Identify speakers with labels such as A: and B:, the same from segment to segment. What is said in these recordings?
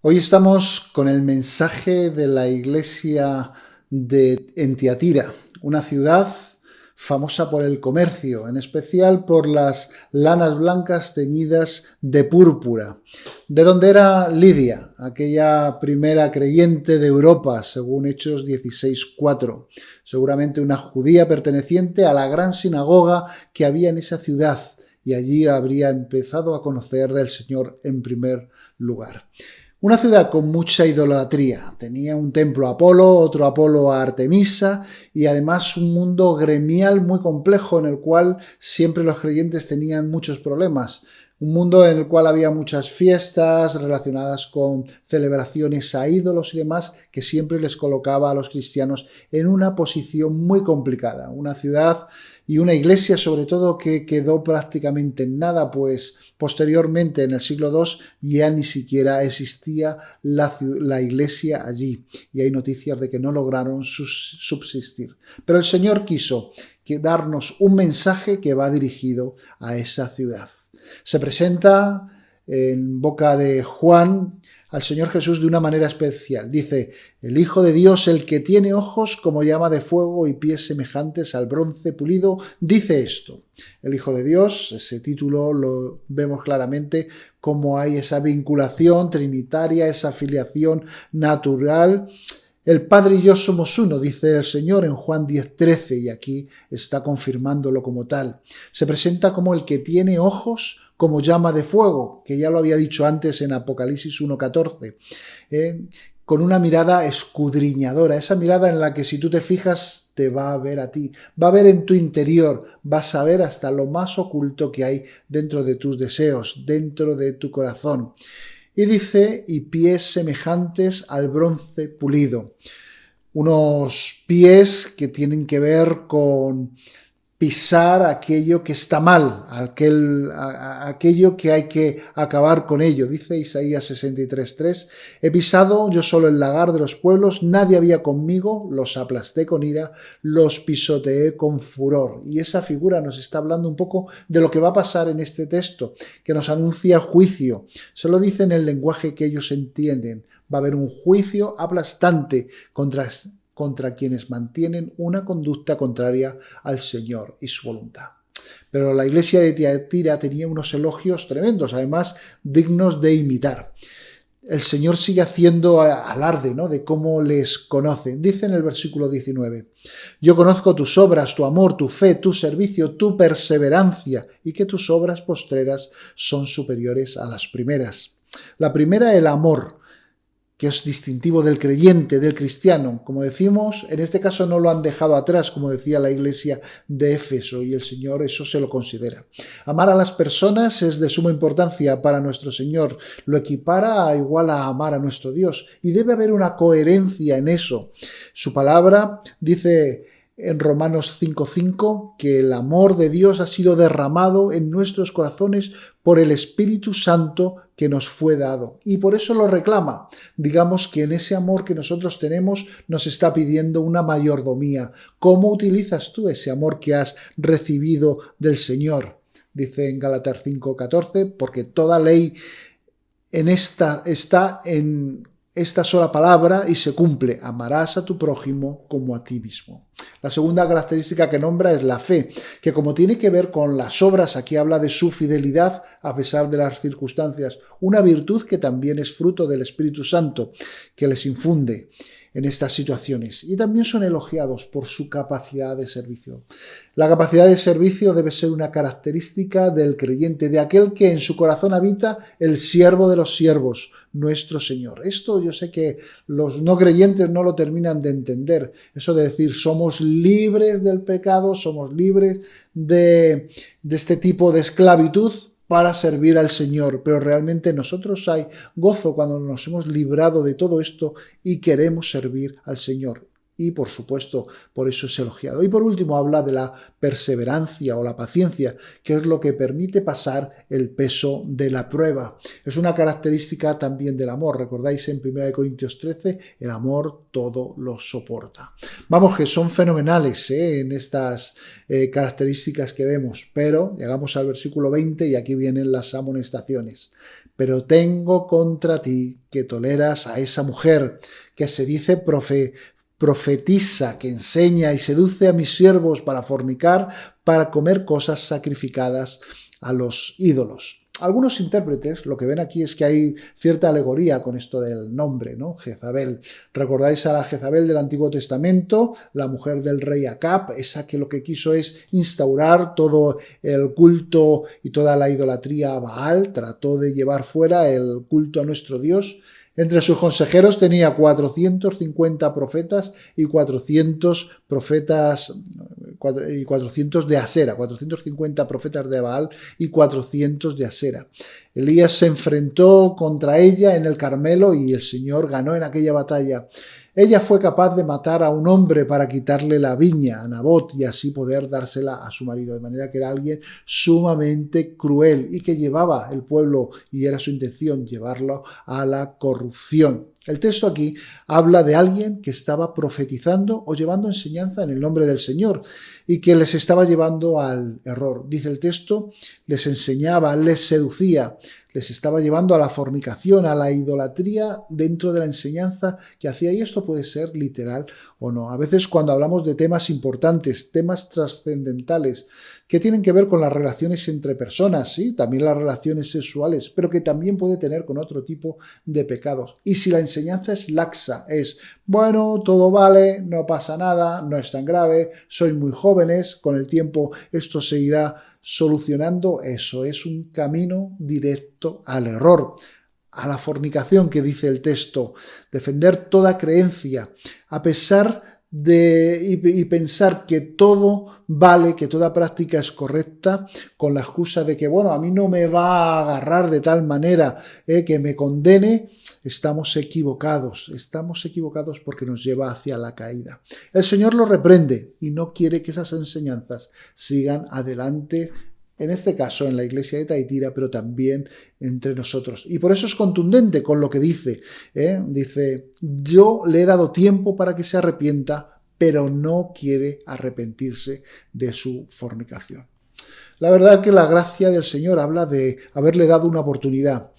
A: Hoy estamos con el mensaje de la iglesia en Tiatira, una ciudad famosa por el comercio, en especial por las lanas blancas teñidas de púrpura, de donde era Lidia, aquella primera creyente de Europa, según Hechos 16:4, seguramente una judía perteneciente a la gran sinagoga que había en esa ciudad, y allí habría empezado a conocer del Señor en primer lugar. Una ciudad con mucha idolatría. Tenía un templo a Apolo, otro Apolo a Artemisa y además un mundo gremial muy complejo en el cual siempre los creyentes tenían muchos problemas. Un mundo en el cual había muchas fiestas relacionadas con celebraciones a ídolos y demás que siempre les colocaba a los cristianos en una posición muy complicada. Una ciudad y una iglesia sobre todo que quedó prácticamente en nada, pues posteriormente en el siglo II ya ni siquiera existía la iglesia allí y hay noticias de que no lograron subsistir. Pero el Señor quiso darnos un mensaje que va dirigido a esa ciudad. Se presenta en boca de Juan al Señor Jesús de una manera especial. Dice, el Hijo de Dios, el que tiene ojos como llama de fuego y pies semejantes al bronce pulido, dice esto. El Hijo de Dios, ese título lo vemos claramente cómo hay esa vinculación trinitaria, esa filiación natural. El Padre y yo somos uno, dice el Señor en Juan 10:13, y aquí está confirmándolo como tal. Se presenta como el que tiene ojos como llama de fuego, que ya lo había dicho antes en Apocalipsis 1:14, con una mirada escudriñadora, esa mirada en la que si tú te fijas te va a ver a ti, va a ver en tu interior, vas a ver hasta lo más oculto que hay dentro de tus deseos, dentro de tu corazón. Y dice, y pies semejantes al bronce pulido. Unos pies que tienen que ver con pisar aquello que está mal, aquello que hay que acabar con ello. Dice Isaías 63:3, he pisado yo solo el lagar de los pueblos, nadie había conmigo, los aplasté con ira, los pisoteé con furor. Y esa figura nos está hablando un poco de lo que va a pasar en este texto, que nos anuncia juicio. Se lo dice en el lenguaje que ellos entienden. Va a haber un juicio aplastante contra quienes mantienen una conducta contraria al Señor y su voluntad. Pero la iglesia de Tiatira tenía unos elogios tremendos, además dignos de imitar. El Señor sigue haciendo alarde, ¿no?, de cómo les conoce. Dice en el versículo 19, yo conozco tus obras, tu amor, tu fe, tu servicio, tu perseverancia, y que tus obras postreras son superiores a las primeras. La primera, el amor, que es distintivo del creyente, del cristiano. Como decimos, en este caso no lo han dejado atrás, como decía la iglesia de Éfeso, y el Señor eso se lo considera. Amar a las personas es de suma importancia para nuestro Señor. Lo equipara igual a amar a nuestro Dios, y debe haber una coherencia en eso. Su palabra dice en Romanos 5:5 que el amor de Dios ha sido derramado en nuestros corazones por el Espíritu Santo que nos fue dado. Y por eso lo reclama. Digamos que en ese amor que nosotros tenemos nos está pidiendo una mayordomía. ¿Cómo utilizas tú ese amor que has recibido del Señor? Dice en Gálatas 5:14, porque toda ley está en esta sola palabra y se cumple, amarás a tu prójimo como a ti mismo. La segunda característica que nombra es la fe, que como tiene que ver con las obras, aquí habla de su fidelidad a pesar de las circunstancias, una virtud que también es fruto del Espíritu Santo que les infunde en estas situaciones, y también son elogiados por su capacidad de servicio. La capacidad de servicio debe ser una característica del creyente, de aquel que en su corazón habita el siervo de los siervos, nuestro Señor. Esto yo sé que los no creyentes no lo terminan de entender, eso de decir somos libres del pecado, somos libres de este tipo de esclavitud para servir al Señor, pero realmente nosotros hay gozo cuando nos hemos librado de todo esto y queremos servir al Señor. Y por supuesto, por eso es elogiado. Y por último habla de la perseverancia o la paciencia, que es lo que permite pasar el peso de la prueba. Es una característica también del amor. Recordáis en 1 Corintios 13, el amor todo lo soporta. Vamos, que son fenomenales en estas características que vemos, pero llegamos al versículo 20 y aquí vienen las amonestaciones. pero tengo contra ti que toleras a esa mujer que se dice profetiza, que enseña y seduce a mis siervos para fornicar, para comer cosas sacrificadas a los ídolos. Algunos intérpretes lo que ven aquí es que hay cierta alegoría con esto del nombre, ¿no? Jezabel. ¿Recordáis a la Jezabel del Antiguo Testamento? La mujer del rey Acab, esa que lo que quiso es instaurar todo el culto y toda la idolatría a Baal, trató de llevar fuera el culto a nuestro Dios. Entre sus consejeros tenía 450 profetas y 400 de Asera, 450 profetas de Baal y 400 de Asera. Elías se enfrentó contra ella en el Carmelo y el Señor ganó en aquella batalla. Ella fue capaz de matar a un hombre para quitarle la viña a Nabot y así poder dársela a su marido, de manera que era alguien sumamente cruel y que llevaba el pueblo, y era su intención llevarlo a la corrupción. El texto aquí habla de alguien que estaba profetizando o llevando enseñanza en el nombre del Señor y que les estaba llevando al error. Dice el texto, les enseñaba, les seducía, les estaba llevando a la fornicación, a la idolatría dentro de la enseñanza que hacía, y esto puede ser literal o no. A veces cuando hablamos de temas importantes, temas trascendentales, que tienen que ver con las relaciones entre personas, ¿sí? También las relaciones sexuales, pero que también puede tener con otro tipo de pecados. Y si la enseñanza es laxa, es, bueno, todo vale, no pasa nada, no es tan grave, sois muy jóvenes, con el tiempo esto se irá solucionando, eso es un camino directo al error, a la fornicación que dice el texto, defender toda creencia, a pesar de y pensar que todo vale, que toda práctica es correcta, con la excusa de que, bueno, a mí no me va a agarrar de tal manera que me condene. Estamos equivocados porque nos lleva hacia la caída. El Señor lo reprende y no quiere que esas enseñanzas sigan adelante, en este caso en la iglesia de Thyatira, pero también entre nosotros. Y por eso es contundente con lo que dice. Dice, yo le he dado tiempo para que se arrepienta, pero no quiere arrepentirse de su fornicación. La verdad que la gracia del Señor habla de haberle dado una oportunidad,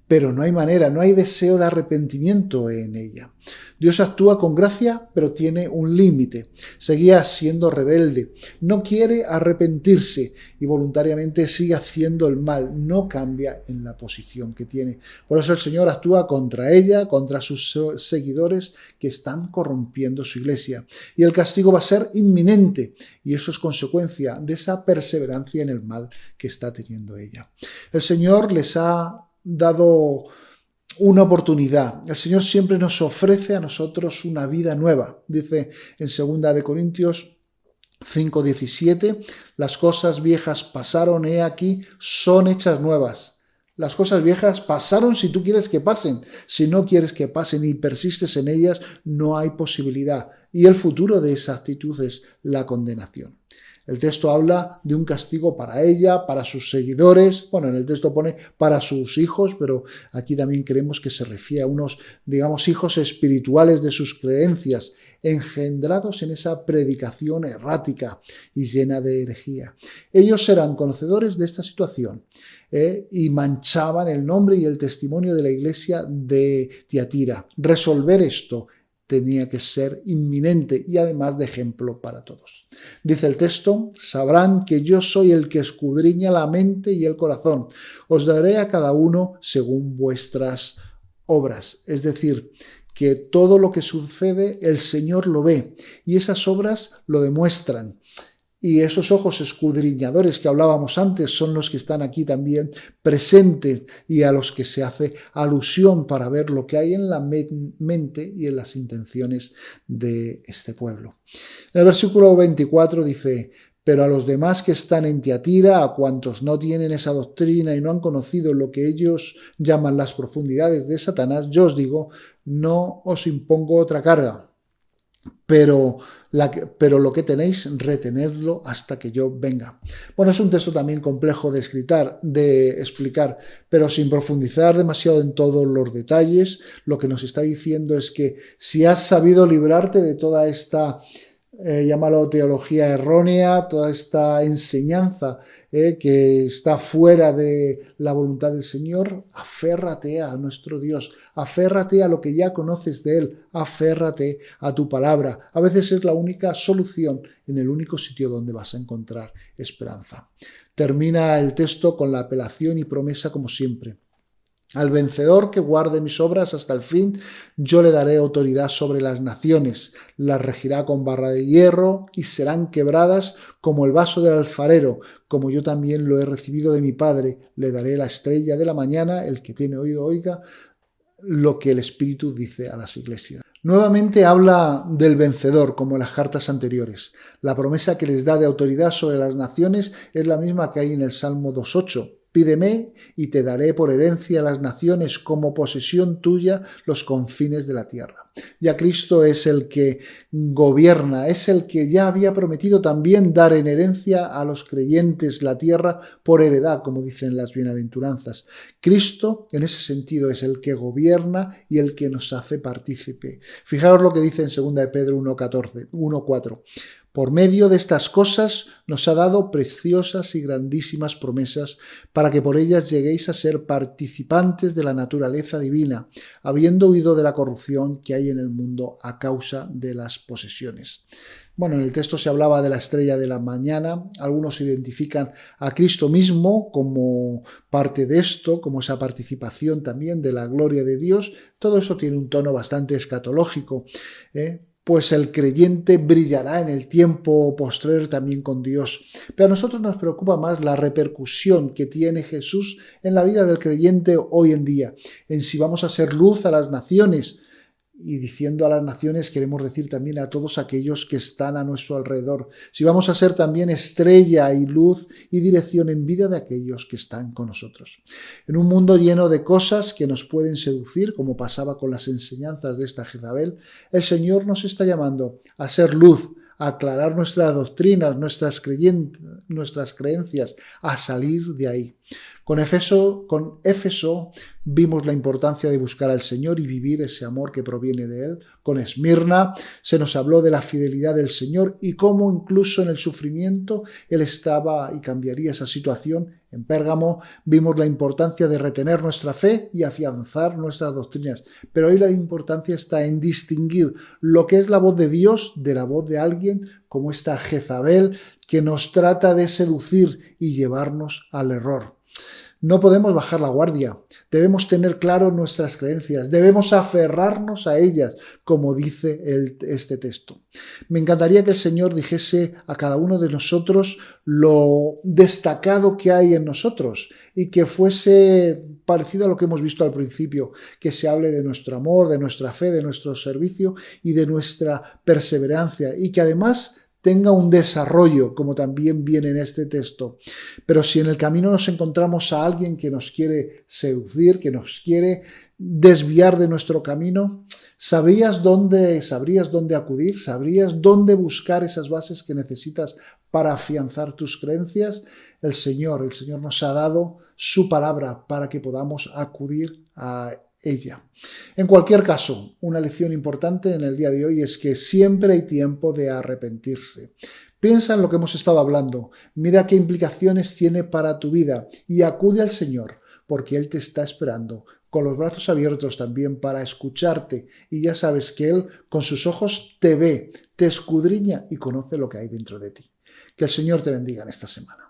A: pero no hay manera, no hay deseo de arrepentimiento en ella. Dios actúa con gracia, pero tiene un límite. Seguía siendo rebelde, no quiere arrepentirse y voluntariamente sigue haciendo el mal, no cambia en la posición que tiene. Por eso el Señor actúa contra ella, contra sus seguidores que están corrompiendo su iglesia. Y el castigo va a ser inminente, y eso es consecuencia de esa perseverancia en el mal que está teniendo ella. El Señor les ha dado una oportunidad. El Señor siempre nos ofrece a nosotros una vida nueva. Dice en 2 Corintios 5:17, las cosas viejas pasaron, he aquí, son hechas nuevas. Las cosas viejas pasaron si tú quieres que pasen. Si no quieres que pasen y persistes en ellas, no hay posibilidad. Y el futuro de esa actitud es la condenación. El texto habla de un castigo para ella, para sus seguidores. Bueno, en el texto pone para sus hijos, pero aquí también creemos que se refiere a unos, digamos, hijos espirituales de sus creencias, engendrados en esa predicación errática y llena de herejía. Ellos eran conocedores de esta situación y manchaban el nombre y el testimonio de la iglesia de Tiatira. Resolver esto tenía que ser inminente y además de ejemplo para todos. Dice el texto, sabrán que yo soy el que escudriña la mente y el corazón. Os daré a cada uno según vuestras obras. Es decir, que todo lo que sucede el Señor lo ve y esas obras lo demuestran. Y esos ojos escudriñadores que hablábamos antes son los que están aquí también presentes y a los que se hace alusión para ver lo que hay en la mente y en las intenciones de este pueblo. En el versículo 24 dice, pero a los demás que están en Tiatira, a cuantos no tienen esa doctrina y no han conocido lo que ellos llaman las profundidades de Satanás, yo os digo, no os impongo otra carga, pero lo que tenéis, retenedlo hasta que yo venga. Bueno, es un texto también complejo de explicar, pero sin profundizar demasiado en todos los detalles, lo que nos está diciendo es que si has sabido librarte de toda esta llámalo teología errónea, toda esta enseñanza que está fuera de la voluntad del Señor, aférrate a nuestro Dios, aférrate a lo que ya conoces de Él, aférrate a tu palabra. A veces es la única solución en el único sitio donde vas a encontrar esperanza. Termina el texto con la apelación y promesa como siempre. Al vencedor que guarde mis obras hasta el fin, yo le daré autoridad sobre las naciones, las regirá con barra de hierro y serán quebradas como el vaso del alfarero, como yo también lo he recibido de mi Padre, le daré la estrella de la mañana, el que tiene oído oiga lo que el Espíritu dice a las iglesias. Nuevamente habla del vencedor, como en las cartas anteriores. La promesa que les da de autoridad sobre las naciones es la misma que hay en el Salmo 2.8. Pídeme y te daré por herencia a las naciones como posesión tuya los confines de la tierra. Ya Cristo es el que gobierna, es el que ya había prometido también dar en herencia a los creyentes la tierra por heredad, como dicen las bienaventuranzas. Cristo, en ese sentido, es el que gobierna y el que nos hace partícipe. Fijaros lo que dice en 2 de Pedro 1.4. Por medio de estas cosas nos ha dado preciosas y grandísimas promesas para que por ellas lleguéis a ser participantes de la naturaleza divina, habiendo huido de la corrupción que hay en el mundo a causa de las posesiones. Bueno, en el texto se hablaba de la estrella de la mañana. Algunos identifican a Cristo mismo como parte de esto, como esa participación también de la gloria de Dios. Todo eso tiene un tono bastante escatológico, pues el creyente brillará en el tiempo postrer también con Dios. Pero a nosotros nos preocupa más la repercusión que tiene Jesús en la vida del creyente hoy en día, en si vamos a ser luz a las naciones. Y diciendo a las naciones queremos decir también a todos aquellos que están a nuestro alrededor. Si vamos a ser también estrella y luz y dirección en vida de aquellos que están con nosotros. En un mundo lleno de cosas que nos pueden seducir, como pasaba con las enseñanzas de esta Jezabel, el Señor nos está llamando a ser luz, a aclarar nuestras doctrinas, nuestras creencias, a salir de ahí. Con Éfeso vimos la importancia de buscar al Señor y vivir ese amor que proviene de Él. Con Esmirna se nos habló de la fidelidad del Señor y cómo incluso en el sufrimiento Él estaba y cambiaría esa situación. En Pérgamo vimos la importancia de retener nuestra fe y afianzar nuestras doctrinas. Pero hoy la importancia está en distinguir lo que es la voz de Dios de la voz de alguien como esta Jezabel que nos trata de seducir y llevarnos al error. No podemos bajar la guardia, debemos tener claro nuestras creencias, debemos aferrarnos a ellas, como dice este texto. Me encantaría que el Señor dijese a cada uno de nosotros lo destacado que hay en nosotros y que fuese parecido a lo que hemos visto al principio, que se hable de nuestro amor, de nuestra fe, de nuestro servicio y de nuestra perseverancia y que además tenga un desarrollo, como también viene en este texto. Pero si en el camino nos encontramos a alguien que nos quiere seducir, que nos quiere desviar de nuestro camino, ¿sabrías dónde acudir? ¿Sabrías dónde buscar esas bases que necesitas para afianzar tus creencias? El Señor nos ha dado su palabra para que podamos acudir a ella. En cualquier caso, una lección importante en el día de hoy es que siempre hay tiempo de arrepentirse. Piensa en lo que hemos estado hablando, mira qué implicaciones tiene para tu vida y acude al Señor, porque Él te está esperando con los brazos abiertos también para escucharte y ya sabes que Él con sus ojos te ve, te escudriña y conoce lo que hay dentro de ti. Que el Señor te bendiga en esta semana.